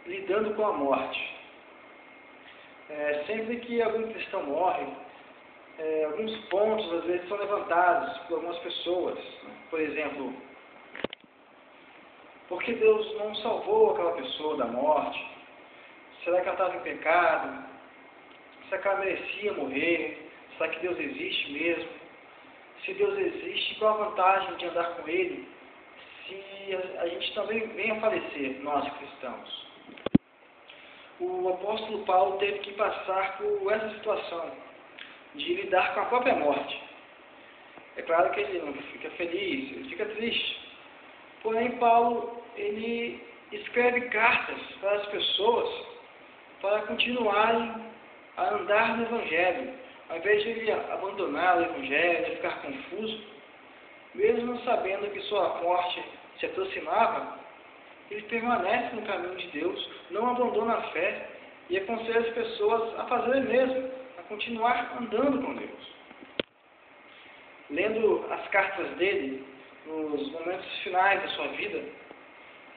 lidando com a morte. Sempre que algum cristão morre, alguns pontos às vezes são levantados por algumas pessoas. Por exemplo, por que Deus não salvou aquela pessoa da morte? Será que ela estava em pecado? Será que ela merecia morrer? Será que Deus existe mesmo? Se Deus existe, qual a vantagem de andar com Ele se a gente também vem a falecer, nós cristãos? O apóstolo Paulo teve que passar por essa situação de lidar com a própria morte. É claro que ele não fica feliz, ele fica triste. Porém, Paulo, ele escreve cartas para as pessoas para continuarem a andar no Evangelho. Ao invés de ele abandonar o Evangelho, de ficar confuso, mesmo sabendo que sua morte se aproximava, ele permanece no caminho de Deus, não abandona a fé e aconselha as pessoas a fazerem o mesmo, a continuar andando com Deus. Lendo as cartas dele, nos momentos finais da sua vida,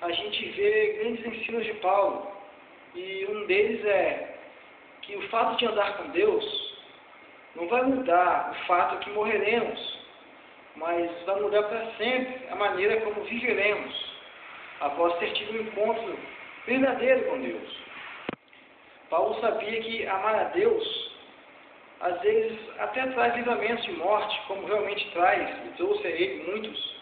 a gente vê grandes ensinos de Paulo, e um deles é que o fato de andar com Deus não vai mudar o fato que morreremos, mas vai mudar para sempre a maneira como viveremos após ter tido um encontro verdadeiro com Deus. Paulo sabia que amar a Deus às vezes até traz livramentos de morte, como realmente traz, e trouxe a ele muitos.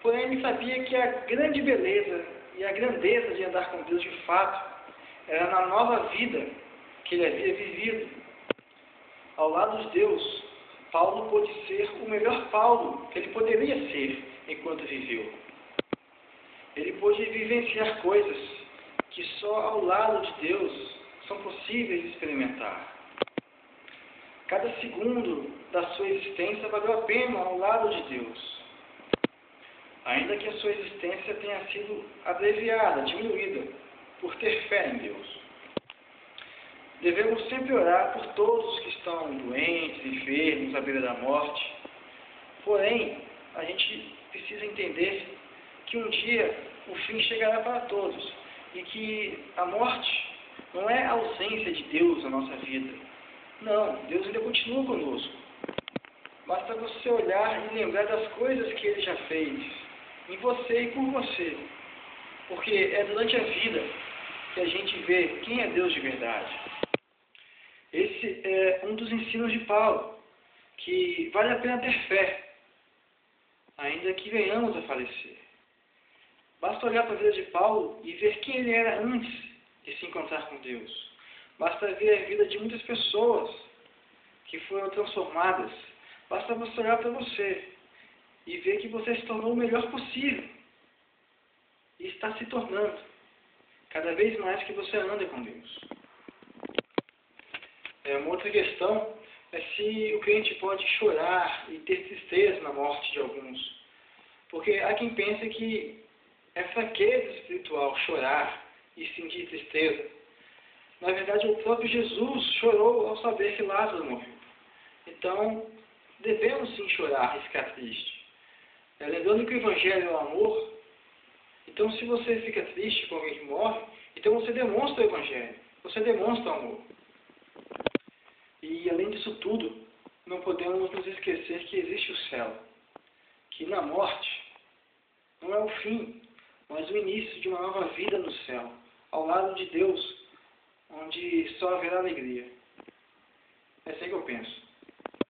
Porém, ele sabia que a grande beleza e a grandeza de andar com Deus de fato era na nova vida que ele havia vivido. Ao lado de Deus, Paulo pôde ser o melhor Paulo que ele poderia ser enquanto viveu. Ele pôde vivenciar coisas que só ao lado de Deus são possíveis de experimentar. Cada segundo da sua existência valeu a pena ao lado de Deus. Ainda que a sua existência tenha sido abreviada, diminuída, por ter fé em Deus. Devemos sempre orar por todos que estão doentes, enfermos, à beira da morte. Porém, a gente precisa entender que um dia o fim chegará para todos e que a morte não é a ausência de Deus na nossa vida. Não, Deus ainda continua conosco. Basta você olhar e lembrar das coisas que Ele já fez em você e por você. Porque é durante a vida que a gente vê quem é Deus de verdade. Esse é um dos ensinos de Paulo, que vale a pena ter fé, ainda que venhamos a falecer. Basta olhar para a vida de Paulo e ver quem ele era antes de se encontrar com Deus. Basta ver a vida de muitas pessoas que foram transformadas. Basta você olhar para você e ver que você se tornou o melhor possível. E está se tornando cada vez mais que você anda com Deus. Uma outra questão é se o crente pode chorar e ter tristeza na morte de alguns. Porque há quem pense que é fraqueza espiritual chorar e sentir tristeza. Na verdade, o próprio Jesus chorou ao saber que Lázaro morreu. Então, devemos sim chorar e ficar triste. Lembrando que o Evangelho é o amor, então se você fica triste com alguém que morre, então você demonstra o Evangelho, você demonstra o amor. E além disso tudo, não podemos nos esquecer que existe o céu, que na morte não é o fim, mas o início de uma nova vida no céu, ao lado de Deus, onde só haverá alegria. É assim que eu penso.